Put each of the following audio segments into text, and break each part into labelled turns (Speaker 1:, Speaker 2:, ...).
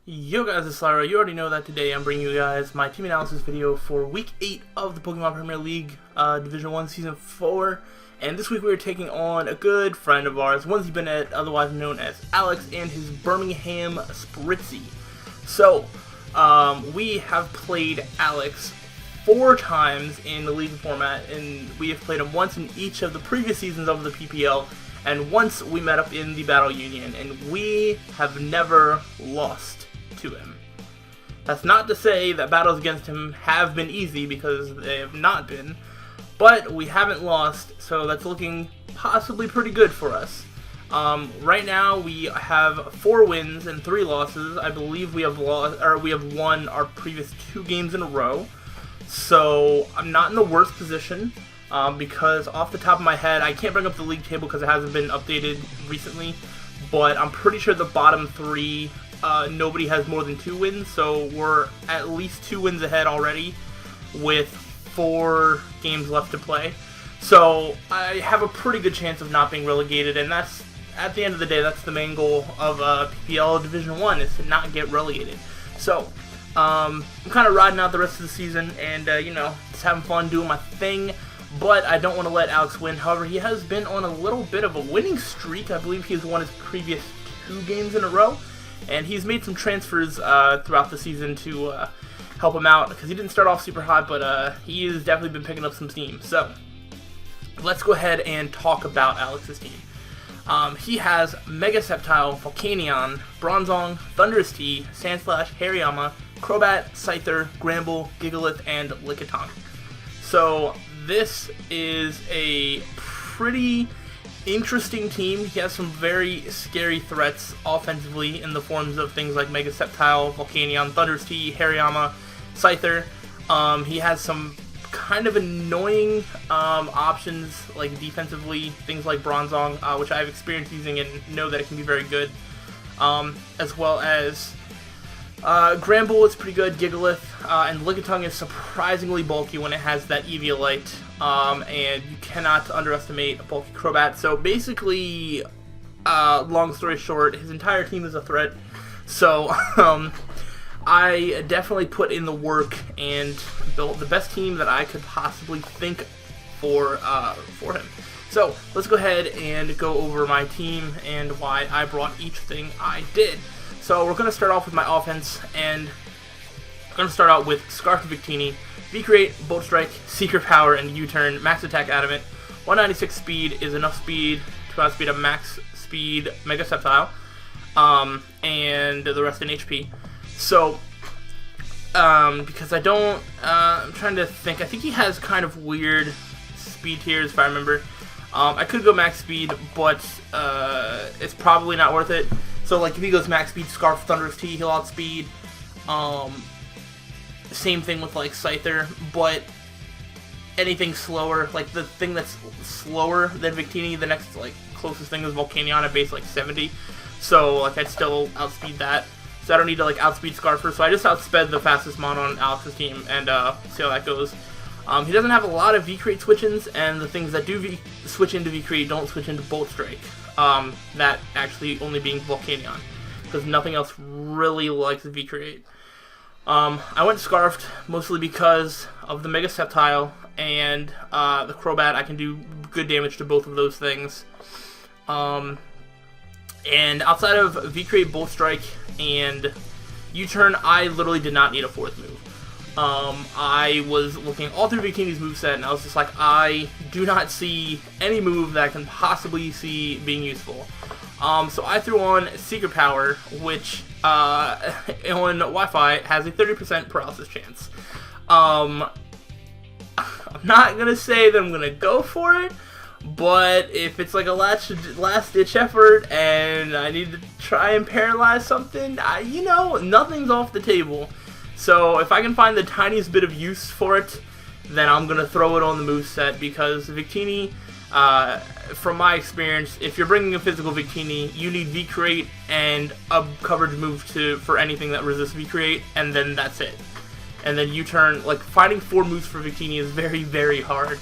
Speaker 1: Yo guys, it's Slyroh. You already know that today I'm bringing you guys my team analysis video for Week 8 of the Pokemon Premier League Division 1 Season 4. And this week we are taking on a good friend of ours, OnesieBanette, otherwise known as Alex, and his Birmingham Spritzee. So, we have played Alex 4 times in the league format, and we have played him once in each of the previous seasons of the PPL, and once we met up in the Battle Union, and we have never lost to him. That's not to say that battles against him have been easy, because they have not been, but we haven't lost, so that's looking possibly pretty good for us. Right now we have 4 wins and 3 losses. I believe we have won our previous 2 games in a row, so I'm not in the worst position. Because off the top of my head, I can't bring up the league table because it hasn't been updated recently, but I'm pretty sure the bottom 3, nobody has more than 2 wins, so we're at least 2 wins ahead already with 4 games left to play. So I have a pretty good chance of not being relegated, and that's, at the end of the day, that's the main goal of PPL Division 1, is to not get relegated. So I'm kind of riding out the rest of the season and, you know, just having fun doing my thing. But I don't want to let Alex win. However, he has been on a little bit of a winning streak. I believe he has won his previous 2 games in a row. And he's made some transfers throughout the season to help him out, because he didn't start off super hot, but he has definitely been picking up some steam. So, let's go ahead and talk about Alex's team. He has Mega Sceptile, Volcanion, Bronzong, Thundurus T, Sandslash, Hariyama, Crobat, Scyther, Gramble, Gigalith, and Lickitung. So, this is a pretty interesting team. He has some very scary threats offensively in the forms of things like Mega Sceptile, Volcanion, Thundurus T, Hariyama, Scyther. He has some kind of annoying options like defensively, things like Bronzong, which I have experience using and know that it can be very good, as well as Gramble is pretty good, Gigalith, and Lickitung is surprisingly bulky when it has that Eviolite, and you cannot underestimate a bulky Crobat. So basically, long story short, his entire team is a threat. So I definitely put in the work and built the best team that I could possibly think for him. So let's go ahead and go over my team and why I brought each thing I did. So we're going to start off with my offense, and I'm going to start out with Scarf Victini, V-Create, Bolt Strike, Secret Power, and U-Turn, Max Attack Adamant. 196 speed is enough speed to outspeed a max speed Mega Sceptile, and the rest in HP. So, because I don't, I'm trying to think, I think he has kind of weird speed tiers if I remember. I could go max speed, but it's probably not worth it. So, like, if he goes max speed, Scarf, Thundurus T, he'll outspeed. Same thing with, like, Scyther, but anything slower, like, the thing that's slower than Victini, the next, like, closest thing is Volcanion at base, like, 70. So, like, I'd still outspeed that. So I don't need to, like, outspeed Scarfer. So I just outsped the fastest mon on Alex's team, and see how that goes. He doesn't have a lot of V-Create switch-ins, and the things that do switch into V-Create don't switch into Bolt Strike. That actually only being Volcanion, because nothing else really likes V-Create. I went Scarfed mostly because of the Mega Sceptile and the Crobat. I can do good damage to both of those things. And outside of V-Create, Bolt Strike, and U-Turn, I literally did not need a 4th move. I was looking all through Victini's moveset, and I was just like, I do not see any move that I can possibly see being useful. So I threw on Secret Power, which on Wi-Fi has a 30% paralysis chance. I'm not going to say that I'm going to go for it, but if it's like a last-ditch effort and I need to try and paralyze something, you know, nothing's off the table. So if I can find the tiniest bit of use for it, then I'm going to throw it on the moveset, because Victini, from my experience, if you're bringing a physical Victini, you need V-Create and a coverage move for anything that resists V-Create, and then that's it. And then U-Turn, like, finding 4 moves for Victini is very, very hard.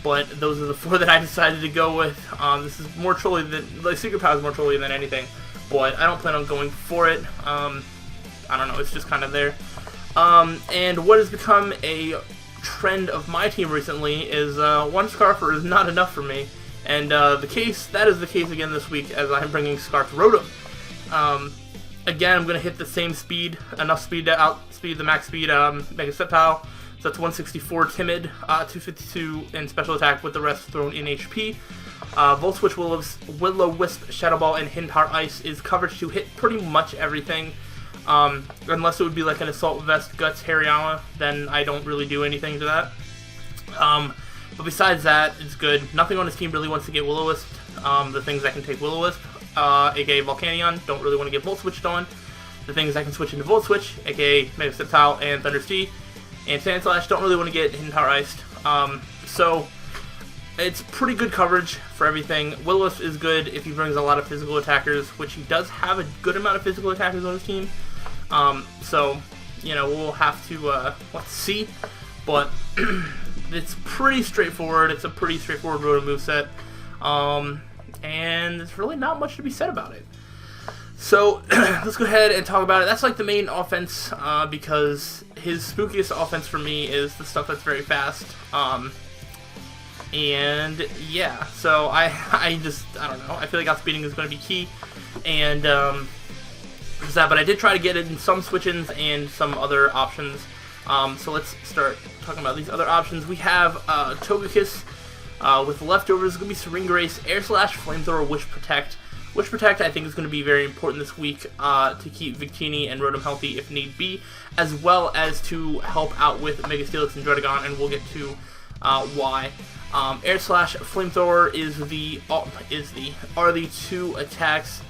Speaker 1: But those are the 4 that I decided to go with. This is more trolly than, like, Secret Power is more trolly than anything. but I don't plan on going for it. I don't know, it's just kind of there. And what has become a trend of my team recently is one Scarfer is not enough for me, and that is the case again this week, as I'm bringing Scarf Rotom. Again, I'm going to hit the same speed, enough speed to outspeed the max speed Mega Sceptile. So that's 164 Timid, 252 in special attack with the rest thrown in HP. Volt Switch, Will-O-Wisp, Shadow Ball, and Hintar Ice is coverage to hit pretty much everything. Unless it would be like an Assault Vest, Guts, Hariyama, then I don't really do anything to that. But besides that, it's good. Nothing on his team really wants to get Will-O-Wisp. The things that can take Will-O-Wisp, aka Volcanion, don't really want to get Volt Switched on. The things I can switch into Volt Switch, aka Mega Sceptile and Thunder Sea, and Sand Slash, don't really want to get Hintar Iced. So it's pretty good coverage for everything. Will-O-Wisp is good if he brings a lot of physical attackers, which he does have a good amount of physical attackers on his team. So, you know, we'll have to let's see. But it's pretty straightforward. It's a pretty straightforward Rotom moveset. And there's really not much to be said about it. So let's go ahead and talk about it. That's like the main offense, because his spookiest offense for me is the stuff that's very fast. And yeah, so I don't know. I feel like outspeeding is going to be key, and but I did try to get it in some switch-ins and some other options. So let's start talking about these other options. We have Togekiss. With leftovers, it's going to be Serengrace, Air Slash, Flamethrower, Wish Protect. Wish Protect, I think, is going to be very important this week to keep Victini and Rotom healthy if need be, as well as to help out with Mega Steelix and Dredagon, and we'll get to why. Air Slash, Flamethrower are the two attacks.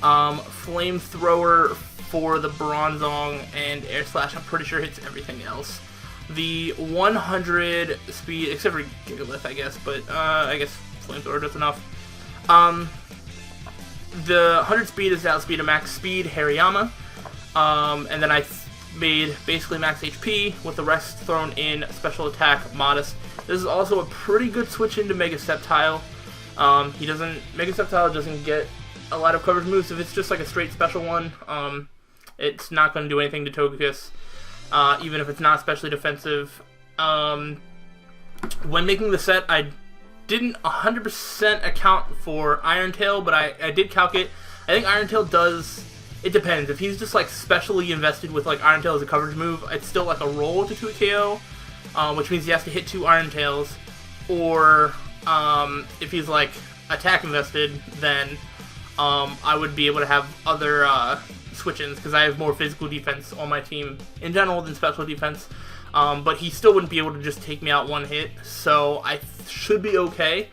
Speaker 1: Flamethrower for the Bronzong, and Air Slash, I'm pretty sure, hits everything else. The 100 speed, except for Gigalith, I guess, but I guess Flamethrower does enough. The 100 speed is to outspeed a max speed Hariyama, and then I made basically max HP with the rest thrown in special attack Modest. This is also a pretty good switch into Mega Sceptile. Mega Sceptile doesn't get a lot of coverage moves. If it's just like a straight special one, it's not going to do anything to Togekiss. Even if it's not especially defensive. When making the set, I didn't 100% account for Iron Tail, but I did calc it. I think Iron Tail does, it depends. If he's just like specially invested with like Iron Tail as a coverage move, it's still like a roll to 2 KO, which means he has to hit 2 Iron Tails. Or if he's like attack invested, then I would be able to have other switch-ins, because I have more physical defense on my team in general than special defense, but he still wouldn't be able to just take me out one hit, so I should be okay.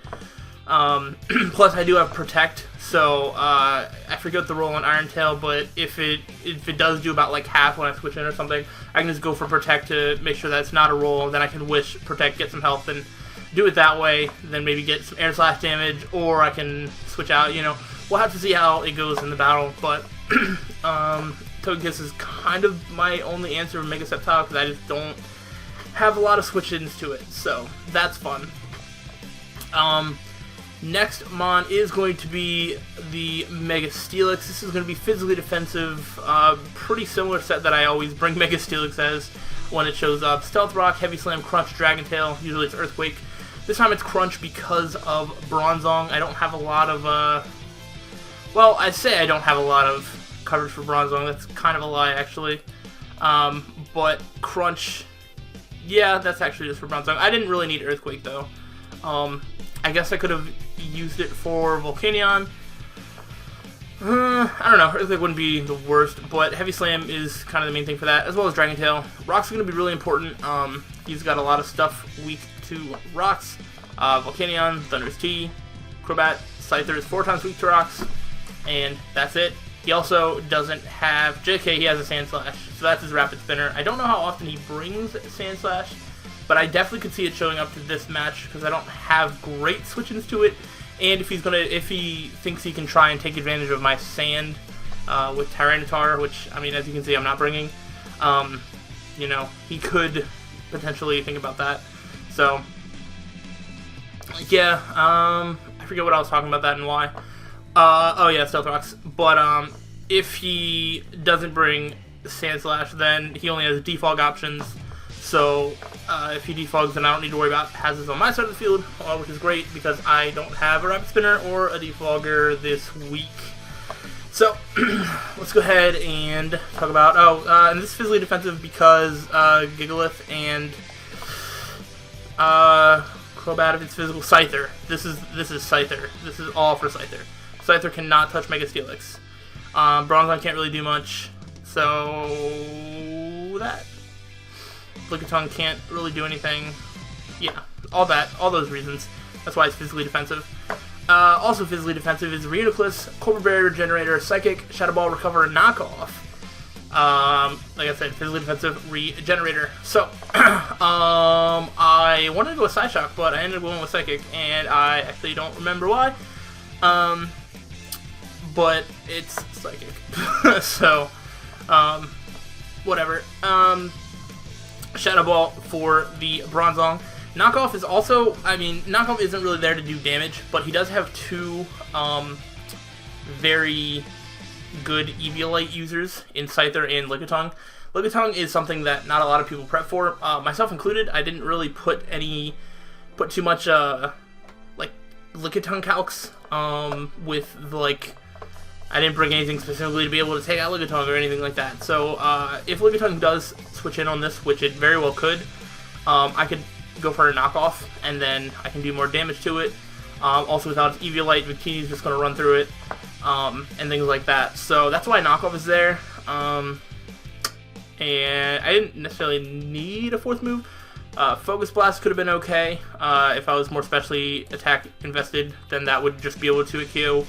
Speaker 1: Plus I do have Protect, so I forget the roll on Iron Tail, but if it does do about like half when I switch in or something, I can just go for Protect to make sure that it's not a roll, then I can Wish, Protect, get some health, and do it that way, then maybe get some Air Slash damage, or I can switch out, you know. We'll have to see how it goes in the battle, but Togekiss is kind of my only answer for Mega Sceptile, because I just don't have a lot of switch-ins to it, so that's fun. Next Mon is going to be the Mega Steelix. This is going to be physically defensive, pretty similar set that I always bring Mega Steelix as when it shows up. Stealth Rock, Heavy Slam, Crunch, Dragon Tail, usually it's Earthquake. This time it's Crunch because of Bronzong. I don't have a lot of, well, I say I don't have a lot of coverage for Bronzong. That's kind of a lie, actually. But Crunch, yeah, that's actually just for Bronzong. I didn't really need Earthquake, though. I guess I could have used it for Volcanion. I don't know, Earthquake wouldn't be the worst, but Heavy Slam is kind of the main thing for that, as well as Dragon Tail. Rocks are going to be really important. He's got a lot of stuff weak to Rocks. Volcanion, Thunder's Tea, Crobat, Scyther is 4 times weak to Rocks, and that's it. He also doesn't have JK, he has a Sand Slash, so that's his Rapid Spinner. I don't know how often he brings Sand Slash, but I definitely could see it showing up to this match, because I don't have great switch-ins to it. And if he thinks he can try and take advantage of my Sand with Tyranitar, which, I mean, as you can see, I'm not bringing, you know, he could potentially think about that. So, yeah, I forget what I was talking about that and why. Oh yeah, Stealth Rocks. But if he doesn't bring Sandslash, then he only has defog options. So if he defogs, then I don't need to worry about hazards on my side of the field, which is great because I don't have a Rapid Spinner or a defogger this week. So let's go ahead and talk about, and this is physically defensive because Gigalith and Crobat, if it's physical, Scyther. This is Scyther. This is all for Scyther. Scyther cannot touch Mega Steelix. Bronzong can't really do much, so that. Lickitung can't really do anything. Yeah, all those reasons. That's why it's physically defensive. Also physically defensive is Reuniclus, Cobra Barrier, Regenerator, Psychic, Shadow Ball, Recover, Knockoff. Like I said, physically defensive Regenerator. So, I wanted to go with Psyshock, but I ended up going with Psychic, and I actually don't remember why. But it's Psychic. So, whatever. Shadow Ball for the Bronzong. Knockoff is also, Knockoff isn't really there to do damage, but he does have two very good Eviolite users in Scyther and Lickitung. Lickitung is something that not a lot of people prep for, myself included. I didn't really put too much like Lickitung calcs with I didn't bring anything specifically to be able to take out Lickitung or anything like that. So if Lickitung does switch in on this, which it very well could, I could go for a knockoff, and then I can do more damage to it. Also, without its Eviolite, Victini's just going to run through it, and things like that. So that's why knockoff is there. And I didn't necessarily need a fourth move. Focus Blast could have been okay. If I was more specially attack invested, then that would just be able to KO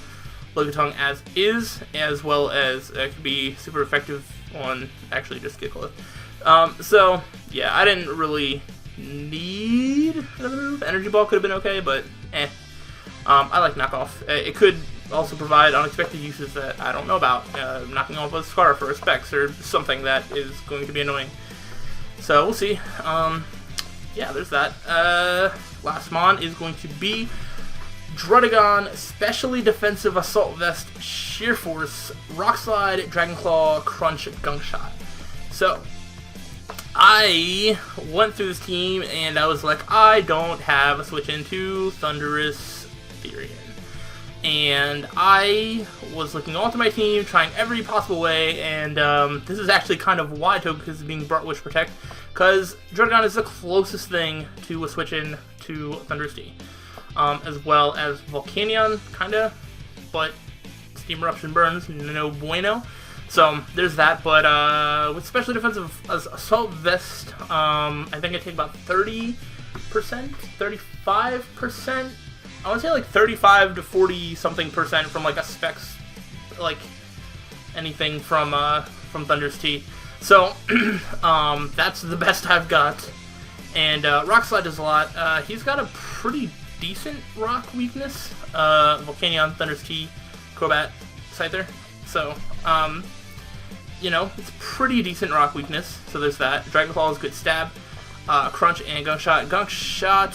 Speaker 1: Lickitung as is, as well as it could be super effective on actually just Gigalith. So yeah, I didn't really need another move. Energy Ball could have been okay, but I like Knockoff. It could also provide unexpected uses that I don't know about, knocking off a Scarf or a Specs or something that is going to be annoying. So we'll see. Yeah, there's that. Last Mon is going to be Druddigon, Specially Defensive Assault Vest, Sheer Force, Rock Slide, Dragon Claw, Crunch, Gunk Shot. So I went through this team and I was like, I don't have a switch into Thundurus Therian. And I was looking all through my team, trying every possible way, and this is actually kind of why Togekiss is being brought Wish Protect, because Druddigon is the closest thing to a switch in to Thundurus D. As well as Volcanion, kinda, but Steam Eruption Burns, no bueno. So there's that, but with Special Defensive Assault Vest, I think I take about 30%, 35%. I want to say like 35 to 40 something percent from like a Specs, like anything from Thundurus T. So that's the best I've got. And Rock Slide does a lot. He's got a pretty decent rock weakness. Volcanion, Thundurus T, Crobat, Scyther. So, you know, it's pretty decent rock weakness. So there's that. Dragon Claw is good stab. Crunch and Gunk Shot. Gunk Shot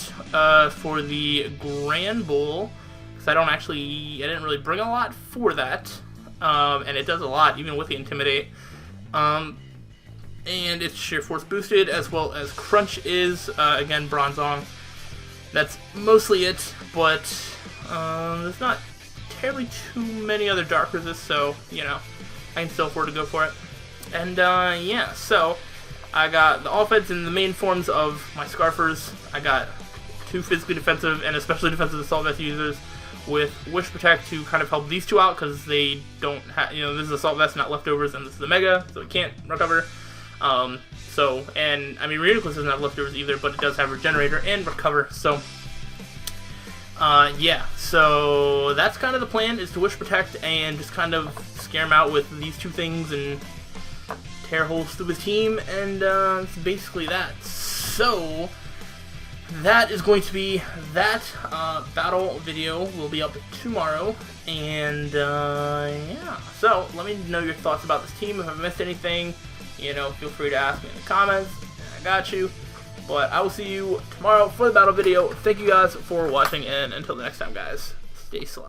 Speaker 1: for the Grand Bull, because I didn't really bring a lot for that. And it does a lot, even with the Intimidate. And it's Sheer Force boosted, as well as Crunch is, again, Bronzong. That's mostly it, but there's not terribly too many other Dark Resists, so, you know, I can still afford to go for it. And, yeah, so I got the offense in the main forms of my Scarfers. I got 2 physically defensive and especially defensive Assault Vest users with Wish Protect to kind of help these two out, because they don't have, you know, this is Assault Vest, not leftovers, and this is the Mega, so it can't recover. So, and, I mean, Reuniclus doesn't have leftovers either, but it does have Regenerator and Recover, so, yeah, so that's kind of the plan, is to Wish Protect and just kind of scare him out with these 2 things and tear holes through his team, and, it's basically that. So, that is going to be that, battle video will be up tomorrow, and, yeah, so, let me know your thoughts about this team. If I've missed anything, you know, feel free to ask me in the comments. I got you. But I will see you tomorrow for the battle video. Thank you guys for watching, and until the next time, guys, stay slow.